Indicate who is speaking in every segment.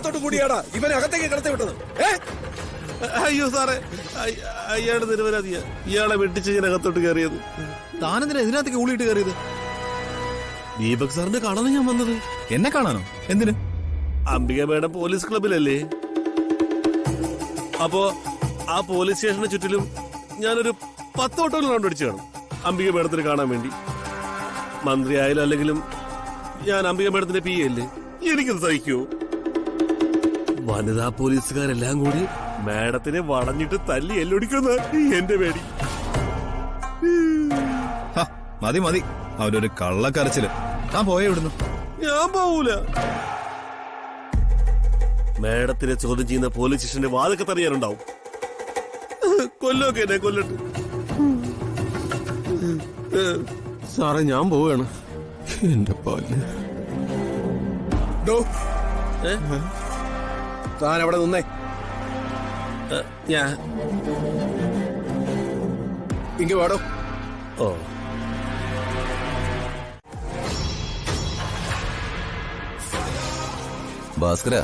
Speaker 1: സമ്മതത്തോട് കൂടിയാടാ ഇവനെ അകത്തേക്ക് കടത്തി വിട്ടത്.
Speaker 2: അയ്യോ സാറേ, അയാളുടെ നിരപരാധിയാ. ഇയാളെ വെട്ടിച്ച് ഞാൻ അകത്തോട്ട് കയറിയത്.
Speaker 3: താനെന്തിനാ ഇതിനകത്തേക്ക് ഊളിയിട്ട് കയറിയത്?
Speaker 2: ദീപക് സാറിനെ കാണാൻ ഞാൻ വന്നത്.
Speaker 3: എന്നെ കാണാനോ? എന്തിന്?
Speaker 2: അംബിക മേഡം പോലീസ് ക്ലബിലല്ലേ? അപ്പോ ആ പോലീസ് സ്റ്റേഷന് ചുറ്റിലും ഞാനൊരു 10 ഓട്ടോയിൽ റൗണ്ട് അടിച്ചു കാണും അംബിക മേഡത്തിന് കാണാൻ വേണ്ടി. മന്ത്രി ആയാലും അല്ലെങ്കിലും ഞാൻ അംബിക മേഡത്തിന്റെ PA അല്ലേ, എനിക്കത് സഹിക്കൂ? വനിതാ പോലീസുകാരെല്ലാം കൂടി മേഡത്തിനെ വളഞ്ഞിട്ട് തല്ലി എല്ലൊടിക്കുന്ന എന്റെ പേടി.
Speaker 3: മതി മതി, അവരൊരു കള്ളക്കരച്ചില്. ഞാൻ പോയ ഇവിടുന്ന്.
Speaker 2: ഞാൻ പോവൂല. മേഡത്തിനെ ചോദ്യം ചെയ്യുന്ന പോലീസ് സ്റ്റേഷന്റെ വാതൊക്കെ തറിയാനുണ്ടാവും. കൊല്ലൊക്കെ എന്നെ കൊല്ലട്ട്. സാറേ ഞാൻ പോവുകയാണ്. എന്റെ പാല്.
Speaker 1: താൻ അവിടെ നിന്നേ.
Speaker 2: ഞാൻ
Speaker 1: ഇങ്ങ് വേടോ.
Speaker 2: ഓ
Speaker 4: ഭാസ്കര,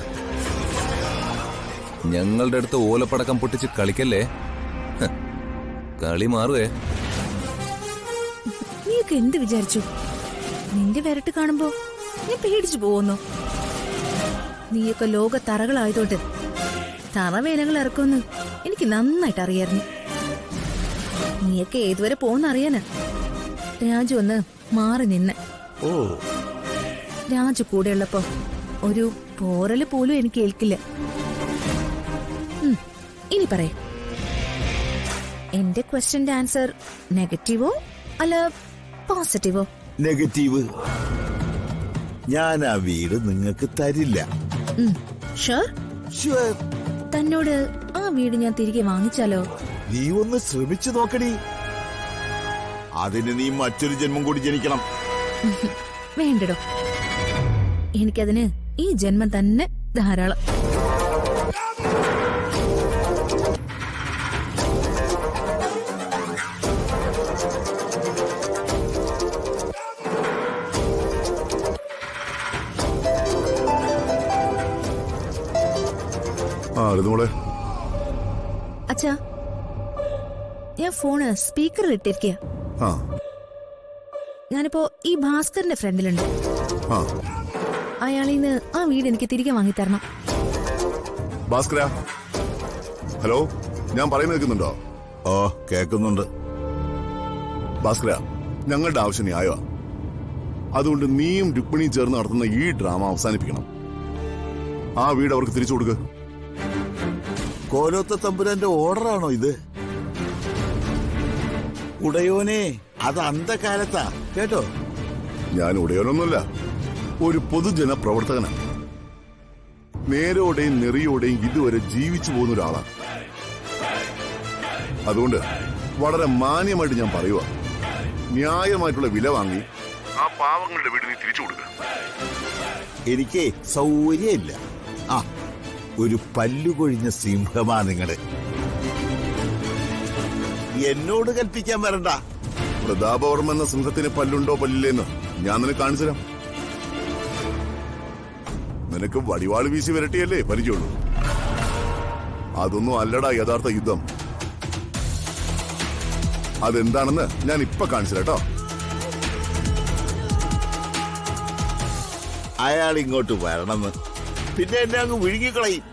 Speaker 4: ഞങ്ങളുടെ അടുത്ത് ഓലപ്പടക്കം പൊട്ടിച്ച് കളിക്കല്ലേ. കളി മാറുവേ.
Speaker 5: നീയൊക്കെ എന്ത് വിചാരിച്ചു? നിന്റെ വിരട്ട് കാണുമ്പോ ഞാൻ പേടിച്ചു പോകുന്നു. നീയൊക്കെ ലോക തറകളായതോട്ട് തറവേലകൾ ഇറക്കുമെന്ന് എനിക്ക് നന്നായിട്ട് അറിയായിരുന്നു. നീയൊക്കെ ഏതുവരെ പോകുന്നറിയാനാ രാജു ഒന്ന് മാറി നിന്നെ.
Speaker 2: ഓ
Speaker 5: രാജു കൂടെയുള്ളപ്പോ ഒരു പോറല് പോലും എനിക്ക് ഏൽക്കില്ല. ഇനി പറയേ, എന്റെ ക്വസ്റ്റ്യന്റെ ആൻസർ നെഗറ്റീവോ അല്ല പോസിറ്റീവോ?
Speaker 6: നെഗറ്റീവ്. ഞാൻ ആ വീട് നിങ്ങൾക്ക് തരില്ല.
Speaker 5: ഷുവർ? തന്നോട് ആ വീട് ഞാൻ തിരികെ വാങ്ങിച്ചാലോ?
Speaker 6: നീ ഒന്ന് ശ്രമിച്ചു നോക്കടി. അതിന് നീ മറ്റൊരു ജന്മം കൂടി ജനിക്കണം.
Speaker 5: വേണ്ടടോ, എനിക്കതിന് ഈ ജന്മം തന്നെ ധാരാളം. അച്ഛാ, ഞാൻ ഫോണ് സ്പീക്കറിൽ ഇട്ടിരിക്കുക. ഞാനിപ്പോ ഈ ഭാസ്കറിന്റെ ഫ്രണ്ടിലുണ്ട്. അയാളീന്ന് ആ വീട് എനിക്ക് തിരികെ വാങ്ങിത്തരണം.
Speaker 7: ഭാസ്കര, ഹലോ, ഞാൻ പറയുന്നത് കേൾക്കുന്നുണ്ടോ?
Speaker 6: ഓ, കേൾക്കുന്നുണ്ട്.
Speaker 7: ഭാസ്കര, ഞങ്ങളുടെ ആവശ്യം ന്യായമാ. അതുകൊണ്ട് നീയും രുക്മിണിയും ചേർന്ന് നടത്തുന്ന ഈ ഡ്രാമ അവസാനിപ്പിക്കണം. ആ വീട് അവർക്ക് തിരിച്ചു കൊടുക്കുക.
Speaker 6: കോലോത്ത തമ്പുരാന്റെ ഓർഡറാണോ ഇത്? ഉടയോനെ, അത് അന്ധകാലത്താ കേട്ടോ.
Speaker 7: ഞാൻ ഉടയോനൊന്നുമല്ല, ഒരു പൊതുജന പ്രവർത്തകനാണ്. നേരോടെയും നെറിയോടെയും ഇതുവരെ ജീവിച്ചു പോകുന്ന ഒരാളാണ്. അതുകൊണ്ട് വളരെ മാന്യമായിട്ട് ഞാൻ പറയുക, ന്യായമായിട്ടുള്ള വില വാങ്ങി ആ പാവങ്ങളുടെ വീട് നീ തിരിച്ചു കൊടുക്കുക.
Speaker 6: എനിക്ക് സൗകര്യമില്ല. ആ, ഒരു പല്ലുകൊഴിഞ്ഞ സിംഹമാ നിങ്ങള്. എന്നോട് കൽപ്പിക്കാൻ വരണ്ട.
Speaker 7: പ്രതാപവർമ്മ എന്ന സിംഹത്തിന് പല്ലുണ്ടോ പല്ലില്ലേന്ന് ഞാൻ നിനക്ക് കാണിച്ചു തരാം. നിനക്ക് വടിവാള് വീശി വരട്ടിയല്ലേ പരിചയമുള്ളൂ. അതൊന്നും അല്ലടാ യഥാർത്ഥ യുദ്ധം. അതെന്താണെന്ന് ഞാൻ ഇപ്പൊ കാണിച്ചു കേട്ടോ.
Speaker 6: അയാൾ ഇങ്ങോട്ട് വരണമെന്ന്, പിന്നെ എന്നെ അങ്ങ് വിഴുങ്ങിക്കളയും.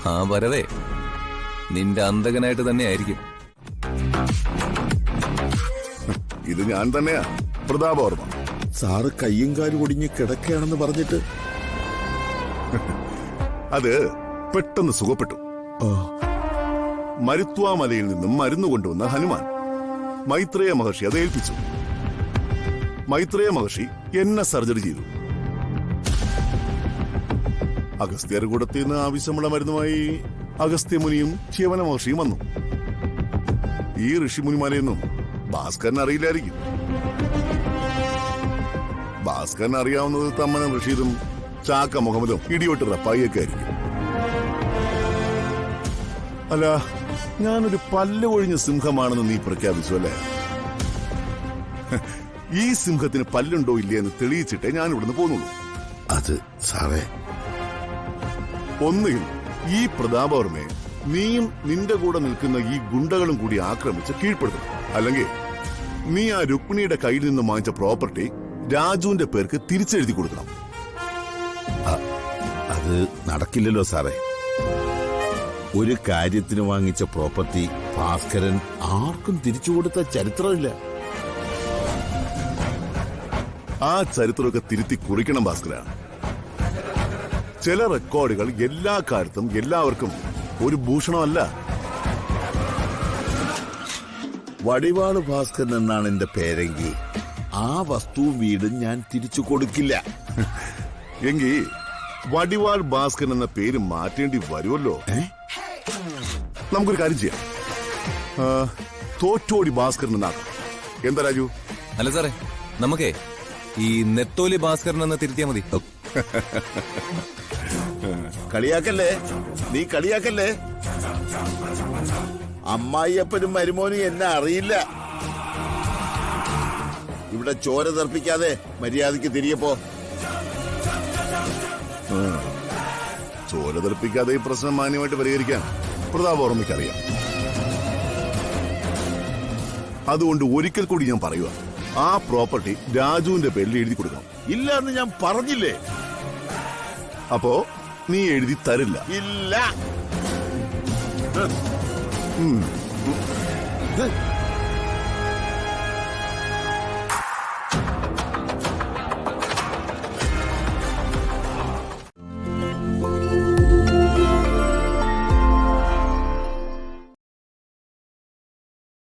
Speaker 4: ആ വരവേ നിന്റെ അന്തകനായിട്ട് തന്നെ ആയിരിക്കും.
Speaker 7: ഇത് ഞാൻ തന്നെയാ, പ്രതാപവർമ്മ.
Speaker 6: സാറ് കയ്യും കാലും ഒടിഞ്ഞ് കിടക്കുകയാണെന്ന് പറഞ്ഞിട്ട്
Speaker 7: അത് പെട്ടെന്ന് സുഖപ്പെട്ടു. മരുത്വാമലയിൽ നിന്നും മരുന്ന് കൊണ്ടുവന്ന ഹനുമാൻ മൈത്രേയ മഹർഷി അത് ഏൽപ്പിച്ചു. മൈത്രേയ മഹർഷി എന്നെ സർജറി ചെയ്തു. അഗസ്ത്യർകൂടത്തിൽ നിന്ന് ആവശ്യമുള്ള മരുന്നുമായി അഗസ്ത്യമുനിയും ശിവന മഹർഷിയും വന്നു. ഈ ഋഷിമുനിമാരെയൊന്നും ഭാസ്കരൻ അറിയില്ലായിരിക്കും. ഭാസ്കരൻ അറിയാവുന്നത് തമ്മനം റഷീദും ചാക്ക മുഹമ്മദും ഇടിയോട്ട് റപ്പായിയൊക്കെ ആയിരിക്കും. അല്ല, ഞാനൊരു പല്ല് ഒഴിഞ്ഞ സിംഹമാണെന്ന് നീ പ്രഖ്യാപിച്ചു അല്ലേ? ഈ സിംഹത്തിന് പല്ലുണ്ടോ ഇല്ലേ എന്ന് തെളിയിച്ചിട്ടേ ഞാൻ ഇവിടുന്ന് പോന്നുള്ളൂ.
Speaker 6: അത് സാറേ,
Speaker 7: ഒന്നുകിൽ ഈ പ്രതാപവർമ്മയെ നീയും നിന്റെ കൂടെ നിൽക്കുന്ന ഈ ഗുണ്ടകളും കൂടി ആക്രമിച്ച് കീഴ്പ്പെടുത്തണം, അല്ലെങ്കിൽ നീ ആ രുക്മിണിയുടെ കയ്യിൽ നിന്ന് വാങ്ങിച്ച പ്രോപ്പർട്ടി രാജുവിന്റെ പേർക്ക് തിരിച്ചെഴുതി കൊടുക്കണം.
Speaker 6: അത് നടക്കില്ലല്ലോ സാറേ. ഒരു കാര്യത്തിന് വാങ്ങിച്ച പ്രോപ്പർട്ടി ഭാസ്കരൻ ആർക്കും തിരിച്ചു കൊടുത്ത ചരിത്രമില്ല.
Speaker 7: ആ ചരിത്രമൊക്കെ തിരുത്തി കുറിക്കണം ഭാസ്കര. ചില റെക്കോർഡുകൾ എല്ലാ കാലത്തും എല്ലാവർക്കും ഒരു ഭൂഷണമല്ല.
Speaker 6: വടിവാള് ഭാസ്കരൻ എന്നാണ് എന്റെ പേരെങ്കിൽ ആ വസ്തുവും വീടും ഞാൻ തിരിച്ചു കൊടുക്കില്ല.
Speaker 7: എങ്കിൽ വടിവാൾ ഭാസ്കരൻ എന്ന പേര് മാറ്റേണ്ടി വരുമല്ലോ. നമുക്കൊരു കാര്യം ചെയ്യാം, തോറ്റോടി ഭാസ്കരൻ എന്നാക്കാം. എന്താ രാജു?
Speaker 4: അല്ല സാറേ, നമുക്കേ ഈ നെത്തോലി ഭാസ്കരൻ എന്ന് തിരുത്തിയാ മതി.
Speaker 6: കളിയാക്കല്ലേ, നീ കളിയാക്കല്ലേ. അമ്മായിയപ്പനും മരുമോനും എന്നെ അറിയില്ല. ഇവിടെ ചോര തർപ്പിക്കാതെ മര്യാദയ്ക്ക് തിരികെ പോ.
Speaker 7: ചോര തെറിപ്പിക്കാതെ ഈ പ്രശ്നം മാന്യമായിട്ട് പരിഹരിക്കാൻ പ്രതാപവർമ്മയ്ക്കറിയാം. അതുകൊണ്ട് ഒരിക്കൽ കൂടി ഞാൻ പറയുക, ആ പ്രോപ്പർട്ടി രാജുവിന്റെ പേരിൽ എഴുതി കൊടുക്കണം.
Speaker 6: ഇല്ല എന്ന് ഞാൻ പറഞ്ഞില്ലേ.
Speaker 7: അപ്പോ നീ എഴുതി തരില്ല.
Speaker 6: ഇല്ല.